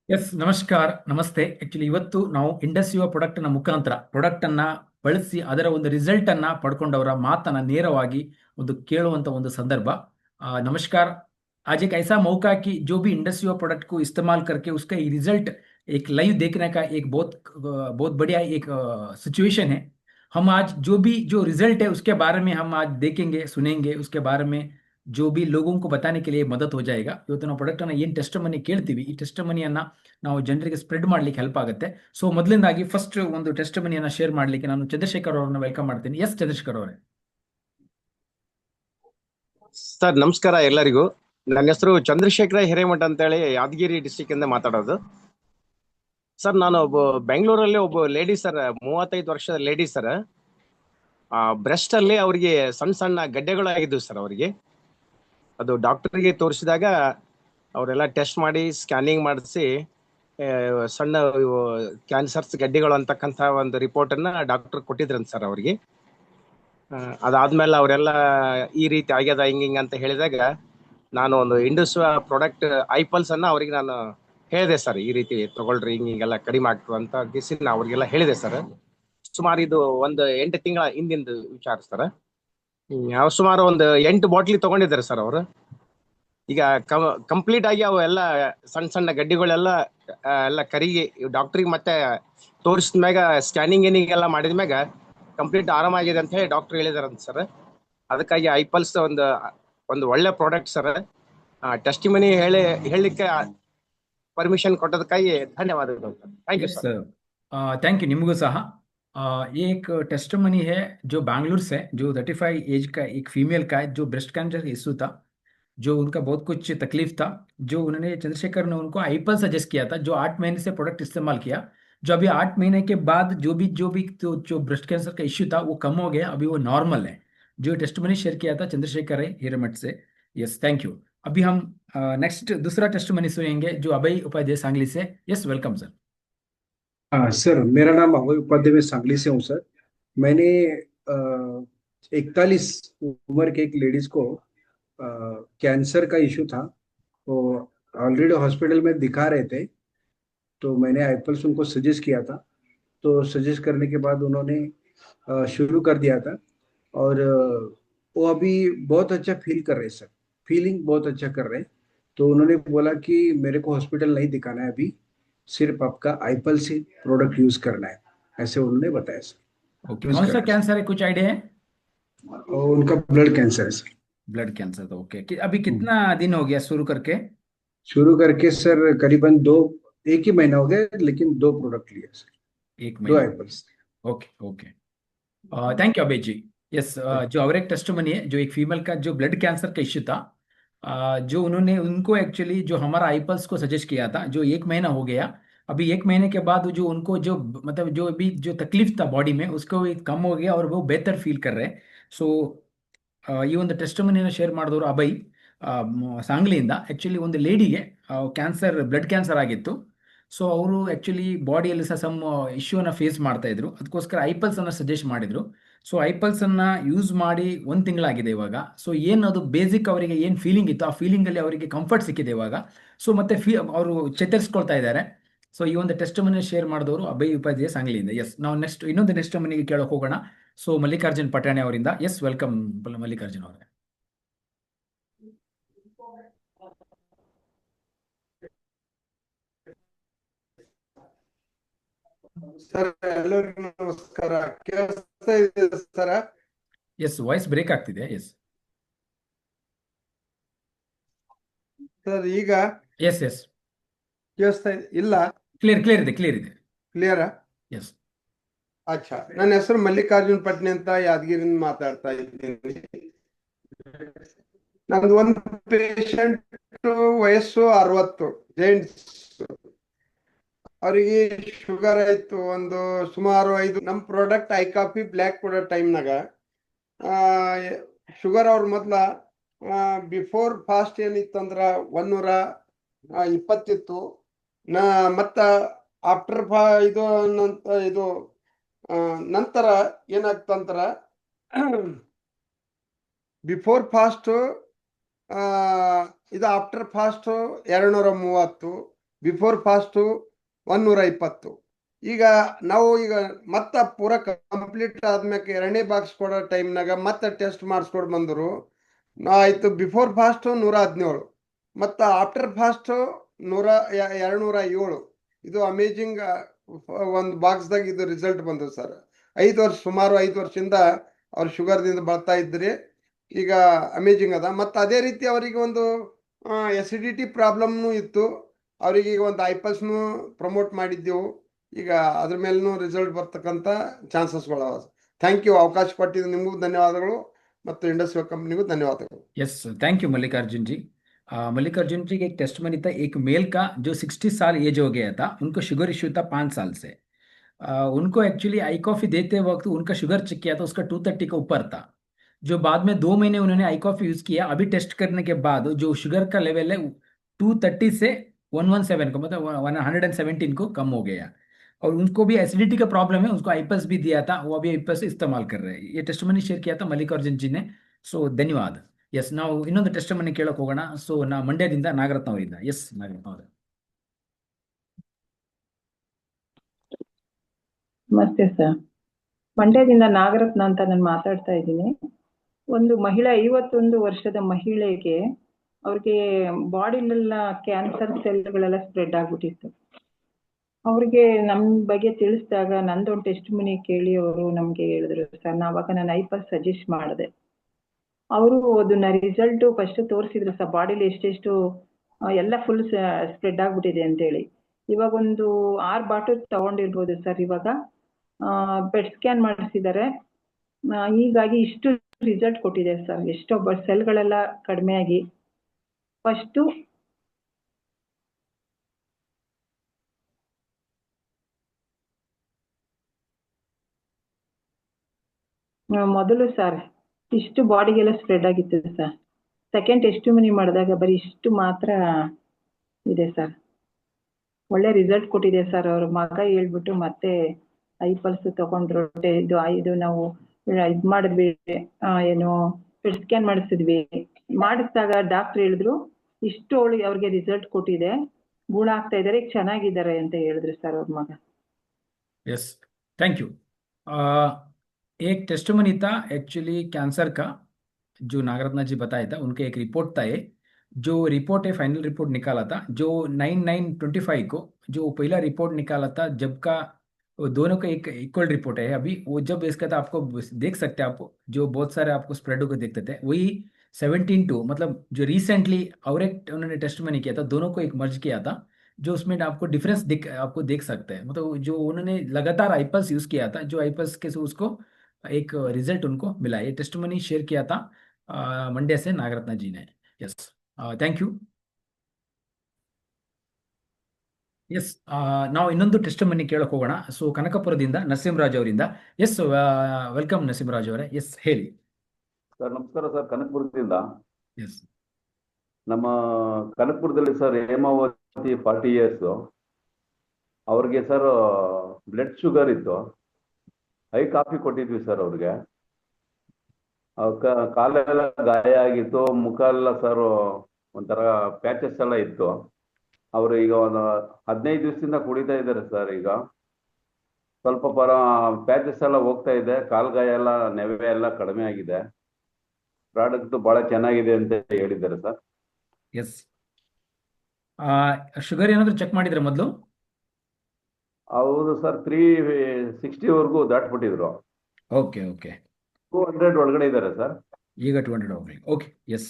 S ನಮಸ್ಕಾರ ನಮಸ್ತೆ. Actually ಇವತ್ತು ನಾವು ಇಂಡಸ್ ಯುವ ಪ್ರಾಡಕ್ಟ್ ನ ಮುಖಾಂತರ ಪ್ರಾಡಕ್ಟ್ ಅನ್ನ ಬಳಸಿ ಅದರ ಒಂದು ರಿಸಲ್ಟ್ ಅನ್ನ ಪಡ್ಕೊಂಡವರ ಮಾತನ್ನ ನೇರವಾಗಿ ಒಂದು ಕೇಳುವಂತ ಒಂದು ಸಂದರ್ಭ। नमस्कार। आज एक ऐसा मौका कि जो भी इंडस युवा प्रोडक्ट को इस्तेमाल करके उसका रिजल्ट एक लाइव देखने का एक बहुत बढ़िया एक सिचुएशन है। हम आज जो रिजल्ट है उसके बारे में हम आज देखेंगे सुनेंगे, उसके बारे में जो भी लोगों को बताने के लिए मदद हो जाएगा। ಇವತ್ತು ನಾವು ಪ್ರಾಡಕ್ಟ್ ಅನ್ನ ಏನು ಟೆಸ್ಟ್ ಮನಿ ಕೇಳ್ತೀವಿ, ಈ ಟೆಸ್ಟ್ ಮನಿಯನ್ನ ನಾವು ಜನರಿಗೆ ಸ್ಪ್ರೆಡ್ ಮಾಡ್ಲಿಕ್ಕೆ ಹೆಲ್ಪ್ ಆಗುತ್ತೆ। ಸೊ ಮೊದಲಿಂದಾಗಿ ಫಸ್ಟ್ ಒಂದು ಟೆಸ್ಟ್ ಮನಿಯನ್ನ ಶೇರ್ ಮಾಡ್ಲಿಕ್ಕೆ ನಾನು ಚಂದ್ರಶೇಖರ್ ಅವರನ್ನ ವೆಲ್ಕಮ್ ಮಾಡ್ತೀನಿ। ಎಸ್ ಚಂದ್ರಶೇಖರ್ ಅವರೇ। ಸರ್ ನಮಸ್ಕಾರ ಎಲ್ಲರಿಗೂ। ನನ್ನ ಹೆಸರು ಚಂದ್ರಶೇಖರ ಹಿರೇಮಠ ಅಂತೇಳಿ ಯಾದಗಿರಿ ಡಿಸ್ಟಿಕ್ ಇಂದ ಮಾತಾಡೋದು। ಸರ್ ನಾನು ಬೆಂಗಳೂರಲ್ಲಿ ಒಬ್ಬ ಲೇಡಿ ಸರ್, 35 ವರ್ಷದ ಲೇಡಿ ಸರ್, ಬ್ರೆಸ್ಟ್ ಅಲ್ಲಿ ಅವರಿಗೆ ಸಣ್ಣ ಸಣ್ಣ ಗಡ್ಡೆಗಳಾಗಿದ್ವು ಸರ್ ಅವರಿಗೆ। ಅದು ಡಾಕ್ಟರ್ಗೆ ತೋರಿಸಿದಾಗ ಅವರೆಲ್ಲ ಟೆಸ್ಟ್ ಮಾಡಿ ಸ್ಕ್ಯಾನಿಂಗ್ ಮಾಡಿಸಿ ಸಣ್ಣ ಕ್ಯಾನ್ಸರ್ಸ್ ಗಡ್ಡೆಗಳು ಅಂತಕ್ಕಂಥ ಒಂದು ರಿಪೋರ್ಟ್ ಅನ್ನ ಡಾಕ್ಟರ್ ಕೊಟ್ಟಿದ್ರಂತ ಸರ್ ಅವರಿಗೆ। ಅದಾದ್ಮೇಲೆ ಅವರೆಲ್ಲ ಈ ರೀತಿ ಆಗ್ಯದ ಹಿಂಗಿಂಗ್ ಅಂತ ಹೇಳಿದಾಗ ನಾನು ಒಂದು ಇಂಡಸ್ ಪ್ರಾಡಕ್ಟ್ ಐಪಲ್ಸ್ ಅನ್ನ ಅವ್ರಿಗೆ ನಾನು ಹೇಳಿದೆ ಸರ್, ಈ ರೀತಿ ತಗೊಳ್ರಿ ಹಿಂಗೆಲ್ಲ ಕಡಿಮೆ ಆಗ್ತದೆ ಅಂತ ಗಿಸಿ ನಾ ಅವ್ರಿಗೆಲ್ಲ ಹೇಳಿದೆ ಸರ್। ಸುಮಾರು ಇದು ಒಂದು 8 ತಿಂಗಳ ಹಿಂದಿಂದ ವಿಚಾರ ಸರ್। ಅವ್ರು ಸುಮಾರು ಒಂದು 8 ಬಾಟ್ಲಿ ತಗೊಂಡಿದ್ದಾರೆ ಸರ್ ಅವರು। ಈಗ ಕಂಪ್ಲೀಟ್ ಆಗಿ ಅವೆಲ್ಲ ಸಣ್ಣ ಸಣ್ಣ ಗಡ್ಡಿಗಳೆಲ್ಲ ಎಲ್ಲ ಕರಿಗೆ ಡಾಕ್ಟ್ರಿಗೆ ಮತ್ತೆ ತೋರಿಸಿದ ಮ್ಯಾಗ ಸ್ಕ್ಯಾನಿಂಗ್ ಏನಿಗೆಲ್ಲ ಮಾಡಿದ ಮ್ಯಾಗ ಕಂಪ್ಲೀಟ್ ಆರಾಮಾಗಿದೆ ಅಂತ ಹೇಳಿ ಡಾಕ್ಟರ್ ಹೇಳಿದಾರಂತ ಸರ್। ಅದಕ್ಕಾಗಿ ಐಪಲ್ಸ್ ಒಂದು ಒಳ್ಳೆ ಪ್ರಾಡಕ್ಟ್ ಸರ್। ಟೆಸ್ಟ್ ಮನಿ ಹೇಳಲಿಕ್ಕೆ परमिशन ಕೊಟ್ಟದಕ್ಕಾಗಿ ಧನ್ಯವಾದಗಳು sir. Thank you yes sir. Sir, thank you निमगू सहा। ये एक टेस्ट मनी है जो बैंगलोर से, जो 35 एज का एक फीमेल का है, जो ब्रेस्ट कैंसर का इशू था, जो उनका बहुत कुछ तकलीफ था। जो उन्होंने चंद्रशेखर ने उनको आईपल सजेस्ट किया था, जो 8 महीने से प्रोडक्ट इस्तेमाल किया। जो अभी 8 महीने के बाद जो भी तो जो ब्रेस्ट कैंसर का इश्यू था वो कम हो गया, अभी वो नॉर्मल है। जो टेस्ट मनी शेयर किया था चंद्रशेखर है हिरेमठ से। Yes thank you. अभी हम नेक्स्ट दूसरा टेस्ट मनी सुनेंगे जो अभय उपाध्याय सांगली से। Yes welcome sir. हाँ सर, मेरा नाम अभय उपाध्याय, मैं सांगली से हूँ सर। मैंने 41 उम्र के एक लेडीज को कैंसर का इशू था, वो ऑलरेडी हॉस्पिटल में दिखा रहे थे, तो मैंने आईपल्स उनको सजेस्ट किया था। तो सजेस्ट करने के बाद उन्होंने शुरू कर दिया था, और वो अभी बहुत अच्छा फील कर रहे हैं सर, फीलिंग बहुत अच्छा कर रहे हैं। तो उन्होंने बोला कि मेरे को हॉस्पिटल नहीं दिखाना है अभी, सिर्फ आपका आईपल से प्रोडक्ट यूज करना है, ऐसे उन्होंने बताया सर। ओके, यूज कौन सा करना कैंसर है, कुछ आइडिया है? है। और उनका ब्लड कैंसर है सर। ब्लड कैंसर था, ओके। अभी कितना दिन हो गया शुरू करके? शुरू करके सर करीबन एक ही महीना हो गया, लेकिन 2 प्रोडक्ट लिए सर, एक 2 महीना आईपल्स। Okay okay. Thank you Abhay ji. Yes, जो और एक टेस्टमनी है, जो एक फीमेल का जो ब्लड कैंसर का इश्यू था, जो उन्होंने उनको एक्चुअली जो हमारा आईपल्स को सजेस्ट किया था, जो 1 महीना हो गया। अभी 1 महीने के बाद जो उनको जो मतलब जो भी जो तकलीफ था बॉडी में उसको भी कम हो गया और वो बेहतर फील कर रहे हैं। ಸೊ ಈ ಒಂದು ಟೆಸ್ಟಮನಿಯನ್ನು ಶೇರ್ ಮಾಡಿದವರು ಅಭಯ್ ಸಾಂಗ್ಲಿಯಿಂದ। ಆ್ಯಕ್ಚುಲಿ ಒಂದು ಲೇಡಿಗೆ ಕ್ಯಾನ್ಸರ್, ಬ್ಲಡ್ ಕ್ಯಾನ್ಸರ್ ಆಗಿತ್ತು। ಸೊ ಅವರು ಆ್ಯಕ್ಚುಲಿ ಬಾಡಿಯಲ್ಲಿ ಸಹ ಸಮ್ ಇಶ್ಯೂನ ಫೇಸ್ ಮಾಡ್ತಾ ಇದ್ರು, ಅದಕ್ಕೋಸ್ಕರ ಐಪಲ್ಸ್ ಅನ್ನ ಸಜೆಸ್ಟ್ ಮಾಡಿದ್ರು। ಸೊ ಐಪಲ್ಸ್ ಅನ್ನ ಯೂಸ್ ಮಾಡಿ 1 ತಿಂಗಳಾಗಿದೆ ಇವಾಗ। ಸೊ ಏನು ಅದು ಬೇಸಿಕ್ ಅವರಿಗೆ ಏನು ಫೀಲಿಂಗ್ ಇತ್ತು ಆ ಫೀಲಿಂಗ್ ಅಲ್ಲಿ ಅವರಿಗೆ ಕಂಫರ್ಟ್ ಸಿಕ್ಕಿದೆ ಇವಾಗ। ಸೊ ಮತ್ತೆ ಅವರು ಚೇತರಿಸ್ಕೊಳ್ತಾ ಇದ್ದಾರೆ। ಸೊ ಈ ಒಂದು ಟೆಸ್ಟ್ ಮನಿ ಶೇರ್ ಮಾಡಿದವರು ಅಭಯ್ ಉಪಾಧ್ಯಾಯ ಸಾಂಗ್ಲಿಯಿಂದ। ಎಸ್, ನಾವು ನೆಕ್ಸ್ಟ್ ಇನ್ನೊಂದು ಟೆಸ್ಟ್ ಮನಿಗೆ ಕೇಳಕ್ ಹೋಗೋಣ। ಸೊ ಮಲ್ಲಿಕಾರ್ಜುನ್ ಪಟಾಣಿ ಅವರಿಂದ। ಎಸ್ ವೆಲ್ಕಮ್ ಮಲ್ಲಿಕಾರ್ಜುನ್ ಅವರೇ। ಸರ್ ಎಲ್ಲರಿಗೂ ನಮಸ್ಕಾರ, ಕೇಳಿಸ್ತಾ ಇದೆ ಸರ? ಎಸ್, ವಾಯ್ಸ್ ಬ್ರೇಕ್ ಆಗ್ತಿದೆ। ಎಸ್ ಸರ್ ಈಗ ಎಸ್ ಎಸ್ ಕೇಳಿಸ್ತಾ ಇಲ್ಲ? ಕ್ಲಿಯರ್ ಇದೆ, ಕ್ಲಿಯರ್ ಇದೆ। ಕ್ಲಿಯರಾ? ಎಸ್ ಅಚ್ಚಾ, ನನ್ನ ಹೆಸರು ಮಲ್ಲಿಕಾರ್ಜುನ್ ಪಟ್ನಿ ಅಂತ ಯಾದಗಿರಿಯಿಂದ ಮಾತಾಡ್ತಾ ಇದ್ದೀನಿ। ನಮ್ದು ಒಂದು ಪೇಷಂಟ್ ವಯಸ್ಸು 60, ಜೆಂಟ್ಸ್, ಅವರಿಗೆ ಶುಗರ್ ಆಯ್ತು ಒಂದು ಸುಮಾರು 5। ನಮ್ಮ ಪ್ರಾಡಕ್ಟ್ ಐ ಕಾಫಿ ಬ್ಲ್ಯಾಕ್ ಕೊಡೋ ಟೈಮ್ನಾಗ ಶುಗರ್ ಅವ್ರ ಮೊದ್ಲ ಬಿಫೋರ್ ಫಾಸ್ಟ್ ಏನಿತ್ತಂದ್ರ 120 ಇತ್ತು, ಮತ್ತ ಆಫ್ಟರ್ ಇದು ನಂತರ ಏನಾಗ್ತಂದ್ರ ಬಿಫೋರ್ ಫಾಸ್ಟ್ ಇದು ಆಫ್ಟರ್ ಫಾಸ್ಟ್ 230, ಬಿಫೋರ್ ಫಾಸ್ಟು 120. ಈಗ ನಾವು ಈಗ ಮತ್ತೆ ಪೂರ ಕಂಪ್ಲೀಟ್ ಆದ್ಮೇಲೆ ಎರಡನೇ ಬಾಕ್ಸ್ ಕೊಡೋ ಟೈಮ್ನಾಗ ಮತ್ತೆ ಟೆಸ್ಟ್ ಮಾಡಿಸ್ಕೊಂಡು ಬಂದರು. ಆಯ್ತು ಬಿಫೋರ್ ಫಾಸ್ಟ್ 117 ಮತ್ತು ಆಫ್ಟರ್ ಫಾಸ್ಟ್ 207. ಇದು ಅಮೇಜಿಂಗ್ ಒಂದು ಬಾಕ್ಸ್ದಾಗ ಇದು ರಿಸಲ್ಟ್ ಬಂದವು ಸರ್. ಸುಮಾರು 5 ವರ್ಷದಿಂದ ಅವ್ರು ಶುಗರ್ದಿಂದ ಬರ್ತಾ ಇದ್ರಿ. ಈಗ ಅಮೇಜಿಂಗ್ ಅದ. ಮತ್ತು ಅದೇ ರೀತಿ ಅವರಿಗೆ ಒಂದು ಎಸಿಡಿಟಿ ಪ್ರಾಬ್ಲಮ್ನು ಇತ್ತು. ಅವರಿಗೆ ಈಗ ಒಂದು ಐಪಲ್ಸ್ನು ಪ್ರಮೋಟ್ ಮಾಡಿದ್ದೆವು. ಈಗ ಅದ್ರ ಮೇಲೂ ರಿಸಲ್ಟ್ ಬರ್ತಕ್ಕಂಥ ಚಾನ್ಸಸ್ಗಳು. Thank you. ಅವಕಾಶ ಕೊಟ್ಟಿದ್ದು ನಿಮಗೂ ಧನ್ಯವಾದಗಳು ಮತ್ತು इंडस्ट्रियल कंपनी को धन्यवाद। यस, थैंक यू मल्लिकार्जुन जी। मल्लिकार्जुन जी एक टेस्टमनी था, एक मेल का जो 60 साल एज हो गया था, उनको शुगर इश्यू था 5 साल से। उनको एक्चुअली आई कॉफ़ी देते वक्त उनका शुगर चेक किया था, उसका 230 के ऊपर था। जो बाद में 2 महीने उन्होंने आई कॉफ़ी यूज़ किया, अभी टेस्ट करने के बाद जो शुगर का लेवल है 230 से 117 को, मतलब 117 को कम हो गया। और उनको भी एसिडिटी का प्रॉब्लम है, उसको आईपल्स भी दिया था, वो अभी आईपल्स इस्तेमाल कर रहे हैं। ये टेस्टमनी शेयर किया था मल्लिकार्जुन जी ने, ಸೊ ಧನ್ಯವಾದ. ಎಸ್, ನಾವು ಇನ್ನೊಂದು ಟೆಸ್ಟಮನಿ ಕೇಳಕ್ ಹೋಗೋಣ. ಸೊ ಮಂಡ್ಯದಿಂದ ನಾಗರತ್ನ ಅವರಿಂದ. ಎಸ್, ನಾಗರತ್ನ ಅವರೇ. ನಮಸ್ತೆ ಸರ್. ಮಂಡ್ಯದಿಂದ ನಾಗರತ್ನ ಅಂತ ನಾನು ಮಾತಾಡ್ತಾ ಇದ್ದೀನಿ. ಒಂದು ಮಹಿಳೆ, 51 ವರ್ಷದ ಮಹಿಳೆಗೆ ಅವ್ರಿಗೆ ಬಾಡಿಲೆಲ್ಲ ಕ್ಯಾನ್ಸರ್ ಸೆಲ್ಗಳೆಲ್ಲ ಸ್ಪ್ರೆಡ್ ಆಗ್ಬಿಟ್ಟಿತ್ತು. ಅವ್ರಿಗೆ ನಮ್ಮ ಬಗ್ಗೆ ತಿಳಿಸಿದಾಗ ನಂದೊಂದು ಟೆಸ್ಟಿಮನಿ ಕೇಳಿ ಅವರು ನಮ್ಗೆ ಹೇಳಿದ್ರು ಸರ್. ನಾವಾಗ ನಾನು ಐಪಲ್ ಸಜೆಸ್ಟ್ ಮಾಡಿದೆ. ಅವರು ಅದನ್ನ ರಿಸಲ್ಟ್ ಫಸ್ಟ್ ತೋರಿಸಿದ್ರು ಸರ್, ಬಾಡಿಲಿ ಎಷ್ಟೆಷ್ಟು ಎಲ್ಲ ಫುಲ್ ಸ್ಪ್ರೆಡ್ ಆಗ್ಬಿಟ್ಟಿದೆ ಅಂತೇಳಿ. ಇವಾಗ ಒಂದು 6 ಬಾಟಲ್ ತಗೊಂಡಿರ್ಬೋದು ಸರ್. ಇವಾಗ ಪೆಟ್ ಸ್ಕ್ಯಾನ್ ಮಾಡಿಸಿದ್ದಾರೆ, ಹೀಗಾಗಿ ಇಷ್ಟು ರಿಸಲ್ಟ್ ಕೊಟ್ಟಿದೆ ಸರ್. ಎಷ್ಟೋ ಸೆಲ್ಗಳೆಲ್ಲ ಕಡಿಮೆ ಆಗಿ ಫಸ್ಟು ಮೊದಲು ಸರ್ ಇಷ್ಟು ಬಾಡಿಗೆಲ್ಲ ಸ್ಪ್ರೆಡ್ ಆಗಿತ್ತು ಸರ್. ಸೆಕೆಂಡ್ ಟೆಸ್ಟಿಮನಿ ಮಾಡಿದಾಗ ಬರೀ ಇಷ್ಟು ಮಾತ್ರ ಇದೆ ಸರ್. ಒಳ್ಳೆ ರಿಸಲ್ಟ್ ಕೊಟ್ಟಿದೆ ಸರ್. ಅವ್ರ ಮಗ ಹೇಳ್ಬಿಟ್ಟು ಮತ್ತೆ ಐಪಲ್ಸ್ ತಗೊಂಡ್ರು. ಇದು ನಾವು ಇದು ಮಾಡಿದ್ವಿ, ಏನು ಪೆಟ್ ಸ್ಕ್ಯಾನ್ ಮಾಡಿಸಿದ್ವಿ. ಮಾಡಿಸಿದಾಗ ಡಾಕ್ಟರ್ ಹೇಳಿದ್ರು ಇಷ್ಟು ಅವ್ರಿಗೆ ರಿಸಲ್ಟ್ ಕೊಟ್ಟಿದೆ, ಗುಣ ಆಗ್ತಾ ಇದಾರೆ, ಚೆನ್ನಾಗಿದ್ದಾರೆ ಅಂತ ಹೇಳಿದ್ರು ಸರ್ ಅವ್ರ ಮಗ. Yes, thank you. एक टेस्टमनी था एक्चुअली कैंसर का, जो नागरत्ना जी बताया था। उनका एक रिपोर्ट था, ये जो रिपोर्ट है फाइनल रिपोर्ट निकाला था जो 9/9/25 को, जो पहला रिपोर्ट निकाला था जब का, वो दोनों का एक इक्वल रिपोर्ट है अभी। वो जब इसका था आपको देख सकते हैं, आप जो बहुत सारे आपको स्प्रेड को देखते थे, वही 17/2, मतलब जो रिसेंटली और एक उन्होंने टेस्टमनी किया था, दोनों को एक मर्ज किया था, जो उसमें आपको डिफरेंस आपको देख सकते हैं। मतलब जो उन्होंने लगातार आईपल्स यूज किया था, जो आईपल्स के से उसको एक रिजल्ट उनको मिला। ये टेस्टमनी शेयर किया था मंड्या से नागरत्ना जी ने। Yes, thank you. ಎಸ್, ನಾವು ಇನ್ನೊಂದು ಟೆಸ್ಟಮನಿ ಕೇಳಕ್ ಹೋಗೋಣ. ಸೊ ಕನಕಪುರದಿಂದ ನರಸಿಂಹರಾಜ್ ಅವರಿಂದ. ಎಸ್, ವೆಲ್ಕಮ್ ನರಸಿಂಹರಾಜ್ ಅವರೇ. ಎಸ್, ಹೇಳಿ ಸರ್. ನಮಸ್ಕಾರ ಸರ್, ಕನಕಪುರದಿಂದ. ಎಸ್, ನಮ್ಮ ಕನಕಪುರದಲ್ಲಿ ಸರ್ ಹೇಮಾವತಿ 40 years, ಅವ್ರಿಗೆ ಸರ್ ಬ್ಲಡ್ ಶುಗರ್ ಇತ್ತು. ಐ ಕಾಫಿ ಕೊಟ್ಟಿದ್ವಿ ಸರ್ ಅವ್ರಿಗೆ. ಕಾಲೆಲ್ಲ ಗಾಯ ಆಗಿತ್ತು, ಮುಖ ಎಲ್ಲ ಸರ್ ಒಂಥರ ಪ್ಯಾಚಸ್ ಎಲ್ಲ ಇತ್ತು. ಅವರು ಈಗ ಒಂದು 15 ದಿವಸದಿಂದ ಕುಡಿತಾ ಇದ್ದಾರೆ ಸರ್. ಈಗ ಸ್ವಲ್ಪ ಪ್ಯಾಚಸ್ ಎಲ್ಲ ಹೋಗ್ತಾ ಇದೆ, ಕಾಲ್ಗಾಯ ಎಲ್ಲ, ನೆವೆ ಎಲ್ಲ ಕಡಿಮೆ ಆಗಿದೆ. ಪ್ರಾಡಕ್ಟ್ ಬಹಳ ಚೆನ್ನಾಗಿದೆ ಅಂತ ಹೇಳಿದ್ದಾರೆ ಸರ್. ಎಸ್, ಶುಗರ್ ಏನಾದ್ರು ಚೆಕ್ ಮಾಡಿದ್ರೆ ಮೊದಲು? ಹೌದು ಸರ್, 360 ದಾಟ್ಬಿಟ್ಟಿದ್ರು. ಓಕೆ ಓಕೆ, 200 ಒಳಗಡೆ ಇದ್ದಾರೆ ಸರ್. ಈಗ 200 ಹೋಗ್ಲಿ. ಓಕೆ, ಎಸ್,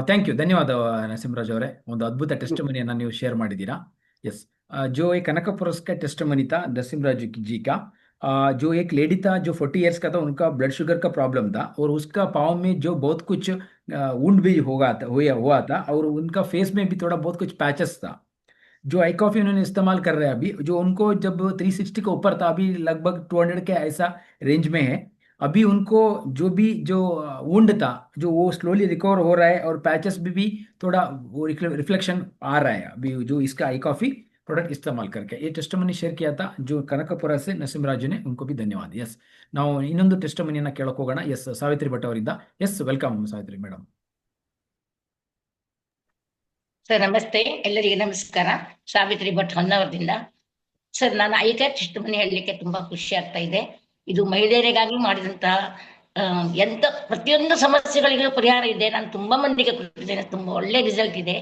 ಥ್ಯಾಂಕ್ ಯು, ಧನ್ಯವಾದ ನರಸಿಂಹರಾಜ್ ಅವರೇ. ಒಂದು ಅದ್ಭುತ टेस्टमनीಯನ್ನು ನೀವು ಶೇರ್ ಮಾಡಿದ್ದೀರಾ. यस, जो एक कनकपुर का टेस्टमनी था नरसिंहराज जी का, जो एक लेडी था जो 40 इयर्स का था, उनका ब्लड शुगर का प्रॉब्लम था, और उसका पाँव में जो बहुत कुछ वुंड भी हुआ था, और उनका फेस में भी थोड़ा बहुत कुछ पैचेस था। जो आई कॉफी उन्होंने इस्तेमाल कर रहे हैं अभी, जो उनको जब 360 के ऊपर था, अभी लगभग 200 के ऐसा रेंज में है। अभी उनको जो वुंड था, जो वो स्लोली रिकवर हो रहा है, और पैचेस भी थोड़ा वो रिफ्लेक्शन आ रहा है अभी, जो इसका आई कॉफी प्रोडक्ट इस्तेमाल करके। ये टेस्टमनी शेयर किया था जो कनकपुर से नरसिंहराजु ने, उनको भी धन्यवाद। यस, ನಾವು ಇನ್ನೊಂದು ಟೆಸ್ಟಮನಿಯನ್ನ ಕೇಳಕ್ ಹೋಗೋಣ. ಎಸ್, ಸಾವಿತ್ರಿ ಭಟ್ ಅವರಿಂದ. Yes, welcome Savitri madam. Sir ನಮಸ್ತೆ, ಎಲ್ಲರಿಗೆ ನಮಸ್ಕಾರ. ಸಾವಿತ್ರಿ ಭಟ್ ಹೊನ್ನಾವರದಿಂದ. ಸರ್, ನಾನು ಐಕ್ಯ ಟೆಸ್ಟಿಮನಿ ಹೇಳಲಿಕ್ಕೆ ತುಂಬಾ ಖುಷಿ ಆಗ್ತಾ ಇದೆ. ಇದು ಮಹಿಳೆಯರಿಗಾಗಿ ಮಾಡಿದಂತಹ ಎಂತ ಪ್ರತಿಯೊಂದು ಸಮಸ್ಯೆಗಳಿಗೂ ಪರಿಹಾರ ಇದೆ. ನಾನು ತುಂಬಾ ಮಂದಿಗೆ ಕೊಟ್ಟಿದ್ದೇನೆ, ತುಂಬಾ ಒಳ್ಳೆ ರಿಸಲ್ಟ್ ಇದೆ.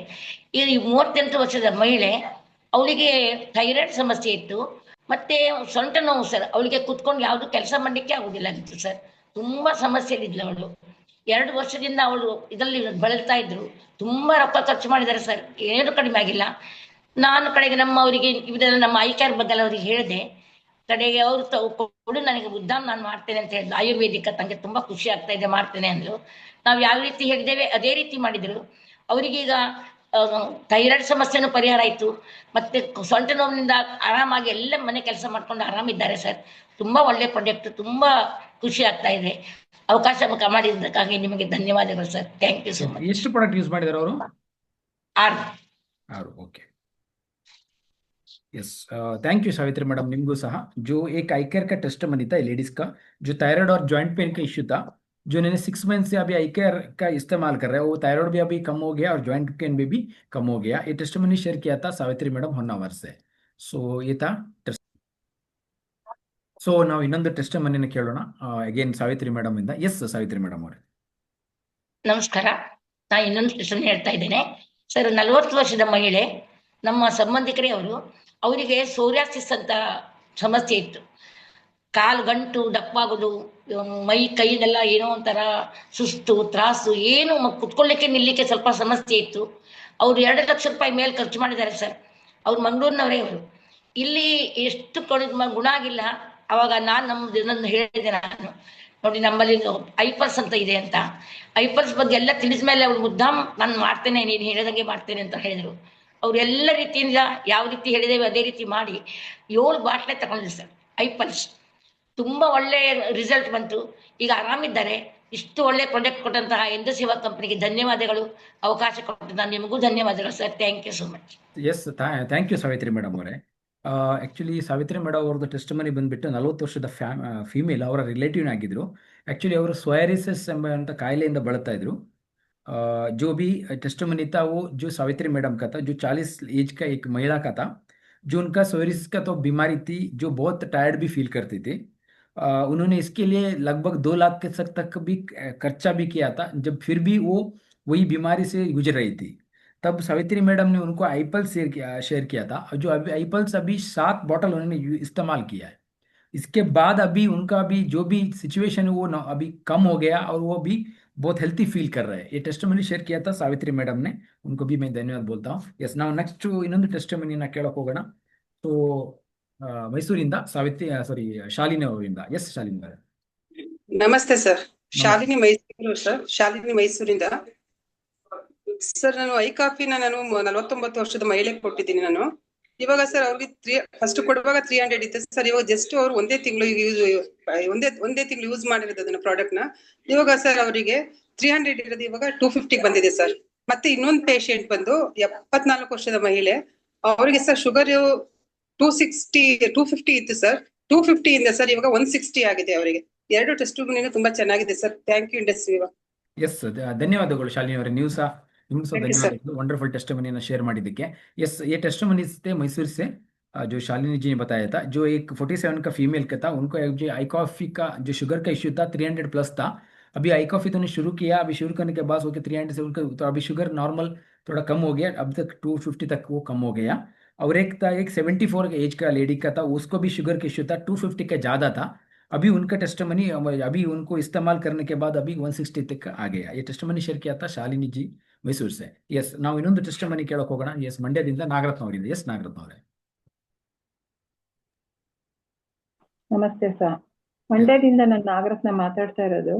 ಈ 38 ವರ್ಷದ ಮಹಿಳೆ, ಅವಳಿಗೆ ಥೈರಾಯ್ಡ್ ಸಮಸ್ಯೆ ಇತ್ತು, ಮತ್ತೆ ಸೊಂಟ ನೋವು ಸರ್. ಅವಳಿಗೆ ಕುತ್ಕೊಂಡು ಯಾವುದು ಕೆಲಸ ಮಾಡ್ಲಿಕ್ಕೆ ಆಗುದಿಲ್ಲ ಆಗಿತ್ತು ಸರ್. ತುಂಬಾ ಸಮಸ್ಯೆಲಿದ್ಲು ಅವಳು. 2 ವರ್ಷದಿಂದ ಅವಳು ಇದರಲ್ಲಿ ಬಳಲ್ತಾ ಇದ್ರು. ತುಂಬಾ ರೊಕ್ಕ ಖರ್ಚು ಮಾಡಿದ್ದಾರೆ ಸರ್, ಏನು ಕಡಿಮೆ ಆಗಿಲ್ಲ. ನಾನು ಕಡೆಗೆ ನಮ್ಮವರಿಗೆ ಇದೆಲ್ಲ ನಮ್ಮ ಐಕ್ಯರ ಬಗ್ಗೆ ಅವರಿಗೆ ಹೇಳಿದೆ. ಕಡೆಗೆ ಅವರು ಕೊಡು ನನಗೆ ಉದ್ದಾಮ್ ನಾನು ಮಾಡ್ತೇನೆ ಅಂತ ಹೇಳಿದ್ರು. ಆಯುರ್ವೇದಿಕ ತಂಗೆ ತುಂಬಾ ಖುಷಿ ಆಗ್ತಾ ಇದೆ, ಮಾಡ್ತೇನೆ ಅಂದ್ರು. ನಾವು ಯಾವ ರೀತಿ ಹೇಳಿದ್ದೇವೆ ಅದೇ ರೀತಿ ಮಾಡಿದ್ರು. ಅವರಿಗೀಗ ಥೈರಾಯ್ಡ್ ಸಮಸ್ಯೆನೂ ಪರಿಹಾರ ಆಯ್ತು, ಮತ್ತೆ ಸೊಂಟ ನೋವಿನಿಂದ ಆರಾಮಾಗಿ ಎಲ್ಲ ಮನೆ ಕೆಲಸ ಮಾಡ್ಕೊಂಡು ಆರಾಮಿದ್ದಾರೆ ಸರ್. ತುಂಬಾ ಒಳ್ಳೆ ಪ್ರಾಡಕ್ಟ್, ತುಂಬಾ ಖುಷಿ ಆಗ್ತಾ ಇದೆ. ಅವಕಾಶ ಮಾಡಿದ್ದಕ್ಕಾಗಿ ನಿಮಗೆ ಧನ್ಯವಾದಗಳು sir. Thank you so much. ಎಷ್ಟು ಪ್ರಾಡಕ್ಟ್ ಯೂಸ್ ಮಾಡಿದಾರೆ ಅವರು? 6. Okay, yes, thank you Savitri madam. निमगू सह जो एक आई केयर का टेस्टमनी था लेडीज का, जो थायराइड और जॉइंट पेन का इश्यू था, जो इन्होंने 6 मंथ से अभी आई केयर का इस्तेमाल कर रहे हैं, वो थायराइड भी अभी कम हो गया और जॉइंट पेन भी कम हो गया। ये टेस्टमनी शेयर किया था सावित्री मैडम होन्नावर से। सो ये था सो ನಾವು ಇನ್ನೊಂದು ಟೆಸ್ಟಮನಿನ ಕೇಳೋಣ ಅಗೇನ್ ಸಾವಿತ್ರಿ ಮೇಡಮ್ ಇಂದ. ಎಸ್ ಸಾವಿತ್ರಿ ಮೇಡಮ್ ಅವರೇ ನಮಸ್ಕಾರ. ನಾನು ಇನ್ನೊಂದು ಟೆಸ್ಟಮನಿ ಹೇಳ್ತಾ ಇದ್ದೇನೆ ಸರ್. 40 ವರ್ಷದ ಮಹಿಳೆ, ನಮ್ಮ ಸಂಬಂಧಿಕರೇ ಅವರು. ಅವರಿಗೆ ಸೋರಿಯಾಸಿಸ್ ಅಂತ ಸಮಸ್ಯೆ ಇತ್ತು. ಕಾಲು ಗಂಟು ದಪ್ಪಾಗೋದು, ಮೈ ಕೈದೆಲ್ಲ ಏನೋ ಒಂಥರ ಸುಸ್ತು ತ್ರಾಸು, ಏನು ಕುತ್ಕೊಳ್ಳಿಕ್ಕೆ ನಿಲ್ಲಿಕ್ಕೆ ಸ್ವಲ್ಪ ಸಮಸ್ಯೆ ಇತ್ತು. ಅವರು 2 ಲಕ್ಷ ರೂಪಾಯಿ ಮೇಲೆ ಖರ್ಚು ಮಾಡಿದ್ದಾರೆ ಸರ್. ಅವ್ರು ಮಂಗಳೂರಿನವರೇ. ಅವರು ಇಲ್ಲಿ ಎಷ್ಟು ಗುಣ ಆಗಿಲ್ಲ. ಅವಾಗ ನಾನು ನಮ್ಮದು ಹೇಳಿದೆ, ನಾನು ನೋಡಿ ನಮ್ಮಲ್ಲಿ ಐಪಲ್ಸ್ ಅಂತ ಇದೆ ಅಂತ, ಐಪಲ್ಸ್ ಬಗ್ಗೆ ಎಲ್ಲ ತಿಳಿದ ಮೇಲೆ ಅವ್ರು ಮುದ್ದಾಮ್ ನಾನು ಮಾಡ್ತೇನೆ, ನೀನು ಹೇಳಿದಂಗೆ ಮಾಡ್ತೇನೆ ಅಂತ ಹೇಳಿದರು. ಅವ್ರು ಎಲ್ಲ ರೀತಿಯಿಂದ ಯಾವ ರೀತಿ ಹೇಳಿದೇವೆ ಅದೇ ರೀತಿ ಮಾಡಿ 7 ಬಾಟ್ಲೆ ತಗೊಂಡ್ರು ಸರ್ ಐಪಲ್ಸ್. ತುಂಬಾ ಒಳ್ಳೆ ರಿಸಲ್ಟ್ ಬಂತು. ಈಗ ಆರಾಮಿದ್ದಾರೆ. ಇಷ್ಟು ಒಳ್ಳೆ ಪ್ರಾಡಕ್ಟ್ ಕೊಟ್ಟಂತಹ ಎಂದು ಸೇವಾ ಕಂಪನಿಗೆ ಧನ್ಯವಾದಗಳು. ಅವಕಾಶ ಕೊಟ್ಟಂತಹ ನಿಮಗೂ ಧನ್ಯವಾದಗಳು sir. Thank you so much. Yes, thank you Savitri madam ಅವರೇ. ಆ್ಯಕ್ಚುಲಿ ಸಾವಿತ್ರಿ ಮೇಡಮ್ ಅವ್ರದ್ದು ಟೆಸ್ಟಮನಿ ಬಂದುಬಿಟ್ಟು 40 ವರ್ಷದ ಫೀಮೇಲ್, ಅವರ ರಿಲೇಟಿವ್ ಆಗಿದ್ರು. ಆ್ಯಕ್ಚುಲಿ ಅವರು ಸೋಯಾರಿಸಿಸ್ ಎಂಬಂಥ ಕಾಯಿಲೆಯಿಂದ ಬಳಲ್ತಾ ಇದ್ರು. जो भी टेस्टमनी था वो जो सावित्री मैडम का था, जो 40 एज का एक महिला का था, जो उनका सोरियासिस का तो बीमारी थी, जो बहुत टायर्ड भी फील करते थे। उन्होंने इसके लिए लगभग 2 लाख के तक भी खर्चा भी किया था, जब फिर भी वो वही बीमारी से गुजर रही थी। तब सावित्री मैडम ने उनको आईपल्स शेयर किया था, जो अभी आईपल्स अभी 7 बॉटल उन्होंने इस्तेमाल किया है। इसके बाद अभी उनका भी जो भी सिचुएशन है वो अभी कम हो गया और वो भी बहुत हेल्थी फील कर रहे हैं। ये टेस्टमनी शेयर किया था सावित्री मैडम ने, उनको भी मैं धन्यवाद बोलता हूँ। यस, ನಾವು ನೆಕ್ಸ್ಟ್ ಇನ್ನೊಂದು ಟೆಸ್ಟಮನಿನ ಕೇಳಕ್ಕೆ ಹೋಗೋಣ. ಸೊ ಮೈಸೂರಿಂದ ಶಾಲಿನಿ ಅವರಿಂದ. ಎಸ್ ಶಾಲಿನಿ ಅವರೇ ನಮಸ್ತೆ ಸರ್. ಶಾಲಿನಿ ಮೈಸೂರು ಸರ್. ಶಾಲಿನಿ ಮೈಸೂರಿಂದ ಸರ್. ನಾನು ಐ ಕಾಫಿನ ನಾನು 49 ವರ್ಷದ ಮಹಿಳೆ ಕೊಟ್ಟಿದ್ದೀನಿ ನಾನು. ಇವಾಗ ಸರ್ ಅವ್ರಿಗೆ ಫಸ್ಟ್ ಕೊಡುವಾಗ 300 ಇತ್ತು ಸರ್. ಇವಾಗ ಜಸ್ಟ್ ಅವ್ರು ಒಂದೇ ತಿಂಗಳು ಯೂಸ್ ಮಾಡಿರೋದು ಅದನ್ನ ಪ್ರಾಡಕ್ಟ್ ನ. ಇವಾಗ ಸರ್ ಅವರಿಗೆ 300 ಇರೋದು ಇವಾಗ 250 ಬಂದಿದೆ ಸರ್. ಮತ್ತೆ ಇನ್ನೊಂದು ಪೇಷಂಟ್ ಬಂದು 74 ವರ್ಷದ ಮಹಿಳೆ, ಅವರಿಗೆ ಸರ್ ಶುಗರ್ 250 ಇತ್ತು ಸರ್. 250 ಇಂದ ಸರ್ ಇವಾಗ 160 ಆಗಿದೆ ಅವರಿಗೆ. 2 ಟೆಸ್ಟಿಮನಿ ತುಂಬಾ ಚೆನ್ನಾಗಿದೆ sir. Thank you industry. Yes, ಧನ್ಯವಾದಗಳು ಶಾಲಿನಿ ಅವರೇ. ನೀವು ಸಹ ನಿಮ್ಗೆ सो धन्यवाद वंडरफुल टेस्टमनी शेयर ಮಾಡಿದ್ದಕ್ಕೆ। यस, ये टेस्टमनी थे मैसूर से, जो शालिनी जी ने बताया था। जो एक 47 का फीमेल का था, उनको जो आई कॉफी का जो शुगर का इश्यू था 300 प्लस था। अभी आई कॉफी तो उन्होंने शुरू किया, अभी शुरू करने के बाद हो गया 300 से उनका, तो अभी शुगर नॉर्मल थोड़ा कम हो गया, अब तक 250 तक वो कम हो गया। और एक था, एक 74 के एज का लेडी का था, उसको भी शुगर का इश्यू था, 250 का ज़्यादा था। अभी उनका टेस्टमनी अभी उनको इस्तेमाल करने के बाद अभी 160 तक आ गया। ये टेस्टमनी शेयर किया था शालिनी जी ಮೈಸೂರು ಸೆ. ಎಸ್, ನಾವು ಇನ್ನೊಂದು ಟೆಸ್ಟಮನಿ ಕೇಳಕ್ಕೆ ಹೋಗೋಣ. ಎಸ್, ಮಂಡ್ಯದಿಂದ ನಾಗರತ್ನ ಅವರಿಂದ. ಎಸ್, ನಾಗರತ್ನ ಅವರೇ ನಮಸ್ತೆ ಸರ್. ಮಂಡ್ಯದಿಂದ ನಾನು ನಾಗರತ್ನ ಮಾತಾಡ್ತಾ ಇರೋದು.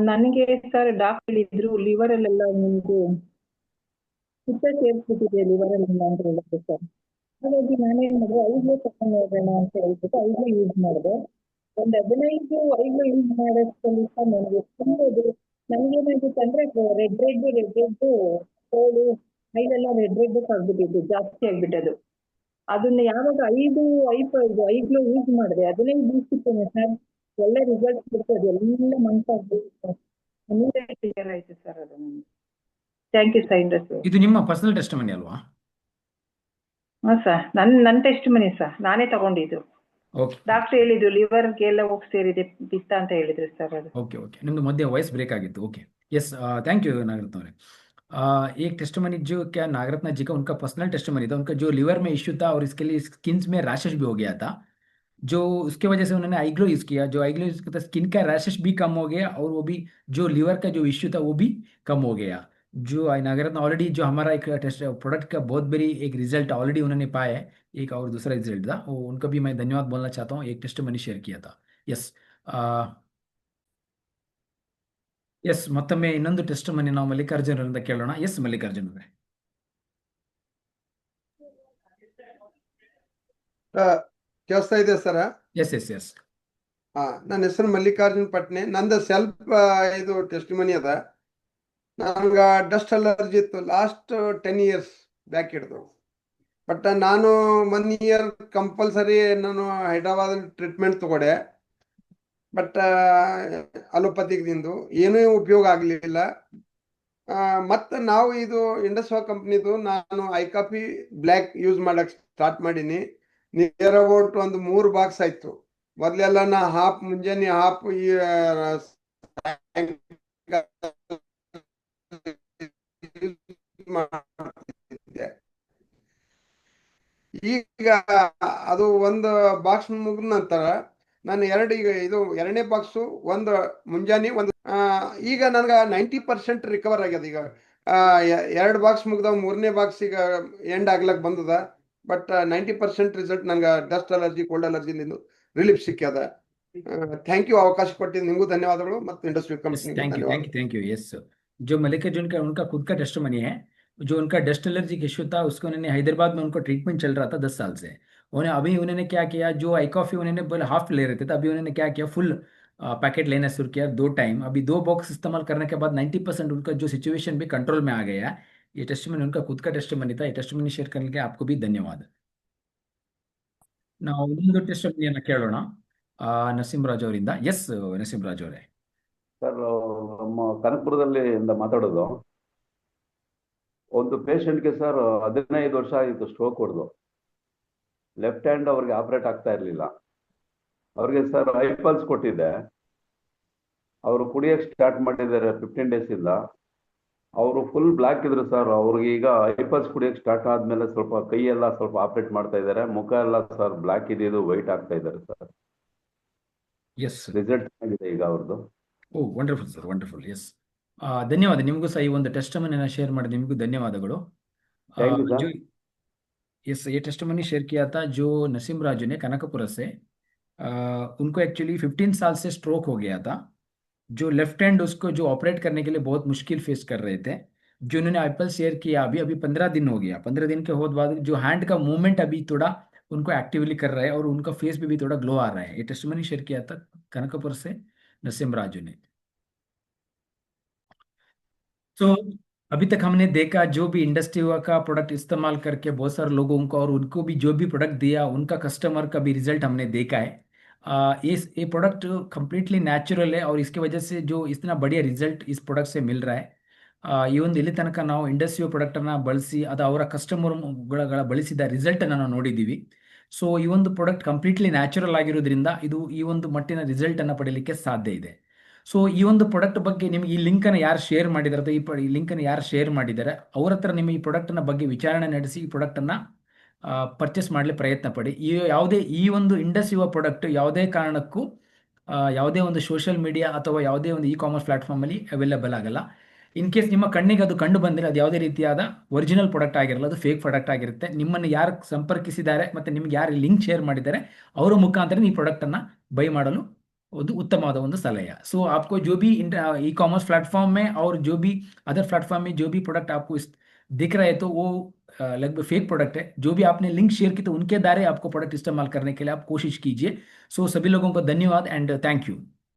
ನನಗೆ ಸರ್ ಡಾಕ್ಟರ್ ಹೇಳಿದ್ರು ಲಿವರ್ ಅಲ್ಲೆಲ್ಲ ನಿಮ್ಗೆ ಸುತ್ತ ಸೇರ್ಸ್ಬಿಟ್ಟಿದೆ ಲಿವರ್ ಅಲ್ಲಿ ಅಂತ ಹೇಳಿದ್ರು ಸರ್. ಹಾಗಾಗಿ ನಾನೇನ್ ಮಾಡಿದೆ, ಐಗ್ಲೇ ತಗೊಂಡು ಹೋಗೋಣ ಅಂತ ಹೇಳ್ಬಿಟ್ಟು ಐಗ್ಲೇ ಯೂಸ್ ಮಾಡಿದೆ. ಒಂದು 15 ಐಗ್ಲೇ ಯೂಸ್ ಮಾಡೋದ್ರಲ್ಲಿ ಸರ್ ನನಗೆ ತುಂಬಾ ನನಗೇನಾಗಿತ್ತು ಅಂದ್ರೆ ರೆಡ್ ತೋಳು ಐಲೆಲ್ಲ ರೆಡ್ ಆಗ್ಬಿಟ್ಟಿದ್ದು, ಜಾಸ್ತಿ ಆಗ್ಬಿಟ್ಟದು. ಅದನ್ನ ಯಾವಾಗ 5 ಐಗ್ಲೂ ಯೂಸ್ ಮಾಡಿದೆ, 15 ದಿವಸಕ್ಕೆ ಸರ್ ಒಳ್ಳೆ ರಿಸಲ್ಟ್ ಬರ್ತದೆ. ಎಲ್ಲ ಮಂತಾಗ್ಬಿಟ್ಟು ಕ್ಲಿಯರ್ ಆಯ್ತು ಸರ್ ಅದು. Thank you sir industry. ಇದು ನಿಮ್ಮ ಪರ್ಸನಲ್ ಟೆಸ್ಟಿಮನಿ ಅಲ್ವಾ? ಹಾಂ ಸರ್, ನನ್ನ ಟೆಸ್ಟ್ ಮನಿ ಸರ್, ನಾನೇ ತಗೊಂಡಿದ್ದು. ಓಕೆ ಡಾಕ್ಟರ್ ಹೇಳಿದ್ದು ಲಿವರ್ಗೆಲ್ಲ ಹೋಗಿ ಸೇರಿದೆ ಪಿತ್ತ ಅಂತ ಹೇಳಿದ್ರು ಸರ್. ಅದು ओके ओके निम्न मध्य वॉइस ब्रेक आ गई तो okay yes thank you Nagaratna अवरे एक टेस्टमनी जो क्या नागरत्न जी का उनका पर्सनल टेस्टमनी था, उनका जो लिवर में इश्यू था और इसके लिए स्किन्स में रैशेस भी हो गया था, जो उसके वजह से उन्होंने आईग्लो यूज़ किया, जो आईग्लो यूज़ किया स्किन का रैशेस भी कम हो गया और वो भी जो लिवर का जो इश्यू था वो भी कम हो गया। जो नागरत्न ऑलरेडी जो हमारा एक टेस्ट प्रोडक्ट का बहुत बड़ी एक रिजल्ट ऑलरेडी उन्होंने पाया है, एक और दूसरा रिजल्ट था वो उनका भी मैं धन्यवाद बोलना चाहता हूँ, एक टेस्टमनी शेयर किया था। यस ಎಸ್ ಮತ್ತೊಮ್ಮೆ ಇನ್ನೊಂದು ಟೆಸ್ಟ್ ಮನಿ ನಾವು ಮಲ್ಲಿಕಾರ್ಜುನ್ ಅವರಿಂದ ಕೇಳೋಣ. ಎಸ್ ಮಲ್ಲಿಕಾರ್ಜುನ್ ಅವರೇ. ಕೇಳಿಸ್ತಾ ಇದೆ ಸರ್? S S S. ನನ್ನ ಹೆಸರು ಮಲ್ಲಿಕಾರ್ಜುನ್ ಪಟ್ನೆ. ನಂದು ಸೆಲ್ಫ್ ಇದು ಟೆಸ್ಟಿಮನಿ ಅದ. ನನ್ಗೆ ಡಸ್ಟ್ ಅಲರ್ಜಿ ಇತ್ತು ಲಾಸ್ಟ್ 10 years ಬ್ಯಾಕ್ ಹಿಡಿದು. ಬಟ್ ನಾನು 1 year ಕಂಪಲ್ಸರಿ ನಾನು ಹೈದರಾಬಾದ್ ಟ್ರೀಟ್ಮೆಂಟ್ ತಗೊಂಡೆ. ಬಟ್ ಅಲೋಪತಿಕ್ದಿಂದು ಏನೂ ಉಪಯೋಗ ಆಗಲಿಲ್ಲ. ಮತ್ತು ನಾವು ಇದು ಇಂಡಸ್ವಾ ಕಂಪ್ನಿದು ನಾನು ಐ ಕಾಫಿ ಬ್ಲ್ಯಾಕ್ ಯೂಸ್ ಮಾಡಕ್ಕೆ ಸ್ಟಾರ್ಟ್ ಮಾಡೀನಿ. ನಿಯರ್ ಅಬೌಟ್ ಒಂದು 3 ಬಾಕ್ಸ್ ಆಯ್ತು. ಮೊದಲೆಲ್ಲ ನಾ ಹಾಫ್ ಮುಂಜಾನೆ ಹಾಫ್ ಈಗ ಅದು ಒಂದು ಬಾಕ್ಸ್ ಮುಗಿದ ನಂತರ ನಾನು ಈಗ ಇದು 2ನೇ ಬಾಕ್ಸು ಒಂದು ಮುಂಜಾನೆ ಒಂದು ಈಗ ನನಗೆ 90% ರಿಕವರ್ ಆಗ್ಯದ. ಈಗ 2 ಬಾಕ್ಸ್ ಮುಗ್ದ 3ನೇ ಬಾಕ್ಸ್ ಈಗ ಎಂಡ್ ಆಗ್ಲಕ್ ಬಂದದ. ಬಟ್ 90% ರಿಸಲ್ಟ್ ನಂಗೆ ಡಸ್ಟ್ ಅಲರ್ಜಿ ಕೋಲ್ಡ್ ಅಲರ್ಜಿಲಿಂದ ರಿಲೀಫ್ ಸಿಕ್ಕ್ಯದ. ಥ್ಯಾಂಕ್ ಯು, ಅವಕಾಶ ಕೊಟ್ಟಿದ್ದು ನಿಮಗೂ ಧನ್ಯವಾದಗಳು ಮತ್ತು industry company thank you. Yes जो मल्लिकार्जुन का उनका खुद का टेस्टमनी है, जो उनका डस्ट एलर्जी का इश्यू था उसको उन्होंने हैदराबाद में उनको ट्रीटमेंट चल रहा था 10 साल से। उन्होंने क्या किया, जो आई कॉफी उन्होंने बोले हाफ ले रहे थे, तो अभी उन्होंने क्या किया फुल पैकेट लेना शुरू किया 2 टाइम। अभी 2 बॉक्स इस्तेमाल करने के बाद 90% उनका जो सिचुएशन भी कंट्रोल में आ गया। ये टेस्टमनी उनका खुद का टेस्टमनी था। ये टेस्टमनी शेयर करने के आपको भी धन्यवाद। ನಾವು ಇನ್ನೊಂದು ಟೆಸ್ಟಮನಿಯನ್ನು ಕೇಳೋಣ ನರಸಿಂಹರಾಜ್ ಅವರಿಂದ. ಎಸ್ ನರಸಿಂಹರಾಜ್ ಅವರೇ. ಸರ್, ನಮ್ಮ ಕನಕಪುರದಲ್ಲಿ ಮಾತಾಡೋದು. ಒಂದು ಪೇಷಂಟ್ಗೆ ಸರ್ 15 ವರ್ಷ ಆಯಿತು ಸ್ಟ್ರೋಕ್ ಹೊಡೆದು. ಲೆಫ್ಟ್ ಹ್ಯಾಂಡ್ ಅವ್ರಿಗೆ ಆಪರೇಟ್ ಆಗ್ತಾ ಇರಲಿಲ್ಲ. ಅವ್ರಿಗೆ ಸರ್ ಐಪಲ್ಸ್ ಕೊಟ್ಟಿದ್ದೆ. ಅವರು ಕುಡಿಯಕ್ಕೆ ಸ್ಟಾರ್ಟ್ ಮಾಡಿದ್ದಾರೆ 15 days ಇಂದ. ಅವರು ಫುಲ್ ಬ್ಲ್ಯಾಕ್ ಇದ್ರು ಸರ್. ಅವ್ರಿಗೆ ಈಗ ಐಪಲ್ಸ್ ಕುಡಿಯಕ್ಕೆ ಸ್ಟಾರ್ಟ್ ಆದ್ಮೇಲೆ ಸ್ವಲ್ಪ ಕೈ ಎಲ್ಲ ಸ್ವಲ್ಪ ಆಪರೇಟ್ ಮಾಡ್ತಾ ಇದ್ದಾರೆ. ಮುಖ ಎಲ್ಲ ಸರ್ ಬ್ಲ್ಯಾಕ್ ಇದು ವೈಟ್ ಆಗ್ತಾ ಇದ್ದಾರೆ ಸರ್. ಎಸ್ ರಿಸಲ್ಟ್ ಆಗಿದೆ ಈಗ ಅವ್ರದ್ದು. Oh wonderful sir, wonderful. Yes ಧನ್ಯವಾದ ನಿಮಗೂ ಸಹ ಈ ಒಂದು ಟೆಸ್ಟಮನಿಯನ್ನು ಶೇರ್ ಮಾಡಿ ನಿಮಗೂ ಧನ್ಯವಾದಗಳು। Thank you, sir. जो यस ये टेस्टमनी शेयर किया था जो नसीम राजू ने कनकपुर से। उनको एक्चुअली 15 साल से स्ट्रोक हो गया था। जो लेफ्ट हैंड उसको जो ऑपरेट करने के लिए बहुत मुश्किल फेस कर रहे थे। जो उन्होंने आईपल शेयर किया अभी 15 दिन हो गया। 15 दिन के बाद जो हैंड का मूवमेंट अभी थोड़ा उनको एक्टिवली कर रहा है और उनका फेस पे भी थोड़ा ग्लो आ रहा है। ये टेस्टमनी शेयर किया था कनकपुर से नसीम राजू ने। तो अभी तक हमने देखा जो भी इंडस्ट्री का प्रोडक्ट इस्तेमाल करके बहुत सारे लोगों को और उनको भी जो भी प्रोडक्ट दिया उनका कस्टमर का भी रिजल्ट हमने देखा है। ये प्रोडक्ट कंप्लीटली नेचुरल है और इसकी वजह से जो इतना बढ़िया रिजल्ट इस प्रोडक्ट से मिल रहा है। ಈ ಒಂದು ಇಲ್ಲಿ ತನಕ ನಾವು ಇಂಡಸ್ಟ್ರಿಯಲ್ ಪ್ರಾಡಕ್ಟನ್ನು ಬಳಸಿ ಅದು ಅವರ ಕಸ್ಟಮರ್ಗಳ ಬಳಸಿದ ರಿಸಲ್ಟನ್ನು ನಾವು ನೋಡಿದ್ದೀವಿ। ಸೊ ಈ ಒಂದು ಪ್ರಾಡಕ್ಟ್ ಕಂಪ್ಲೀಟ್ಲಿ ನ್ಯಾಚುರಲ್ ಆಗಿರೋದ್ರಿಂದ ಇದು ಈ ಒಂದು ಮಟ್ಟಿನ ರಿಸಲ್ಟನ್ನು ಪಡೀಲಿಕ್ಕೆ ಸಾಧ್ಯ ಇದೆ। ಸೊ ಈ ಒಂದು ಪ್ರಾಡಕ್ಟ್ ಬಗ್ಗೆ ನಿಮಗೆ ಈ ಲಿಂಕನ್ನು ಯಾರು ಶೇರ್ ಮಾಡಿದ್ದಾರೆ ಅಥವಾ ಈ ಲಿಂಕನ್ನು ಯಾರು ಶೇರ್ ಮಾಡಿದ್ದಾರೆ ಅವ್ರ ಹತ್ರ ನಿಮ್ಮ ಈ ಪ್ರಾಡಕ್ಟನ್ನು ಬಗ್ಗೆ ವಿಚಾರಣೆ ನಡೆಸಿ ಈ ಪ್ರಾಡಕ್ಟನ್ನು ಪರ್ಚೇಸ್ ಮಾಡಲಿ ಪ್ರಯತ್ನ ಪಡಿ। ಈ ಒಂದು ಇಂಡಸ್ಟ್ರಿಯಲ್ ಪ್ರಾಡಕ್ಟ್ ಯಾವುದೇ ಕಾರಣಕ್ಕೂ ಯಾವುದೇ ಒಂದು ಸೋಷಿಯಲ್ ಮೀಡಿಯಾ ಅಥವಾ ಯಾವುದೇ ಒಂದು ಕಾಮರ್ಸ್ ಪ್ಲಾಟ್ಫಾರ್ಮಲ್ಲಿ ಅವೈಲೇಬಲ್ ಆಗಲ್ಲ। ಇನ್ ಕೇಸ್ ನಿಮ್ಮ ಕಣ್ಣಿಗೆ ಅದು ಕಂಡು ಬಂದರೆ ಅದು ಯಾವುದೇ ರೀತಿಯಾದ ಒರಿಜಿನಲ್ ಪ್ರಾಡಕ್ಟ್ ಆಗಿರಲ್ಲ, ಅದು ಫೇಕ್ ಪ್ರಾಡಕ್ಟ್ ಆಗಿರುತ್ತೆ। ನಿಮ್ಮನ್ನು ಯಾರು ಸಂಪರ್ಕಿಸಿದ್ದಾರೆ ಮತ್ತು ನಿಮ್ಗೆ ಯಾರು ಲಿಂಕ್ ಶೇರ್ ಮಾಡಿದ್ದಾರೆ ಅವರ ಮುಖಾಂತರ ಈ ಪ್ರಾಡಕ್ಟನ್ನು ಬೈ ಮಾಡಲು ಒಂದು ಉತ್ತಮವಾದ ಒಂದು ಸಲಹೆ। सो आपको जो भी ई कॉमर्स प्लेटफॉर्म में और जो भी अदर प्लेटफॉर्म में जो भी प्रोडक्ट आपको दिख रहा है तो वो लगभग फेक प्रोडक्ट है। जो भी आपने लिंक शेयर की तो उनके द्वारा आपको प्रोडक्ट इस्तेमाल करने के लिए आप कोशिश कीजिए। सो सभी लोगों को धन्यवाद एंड थैंक यू।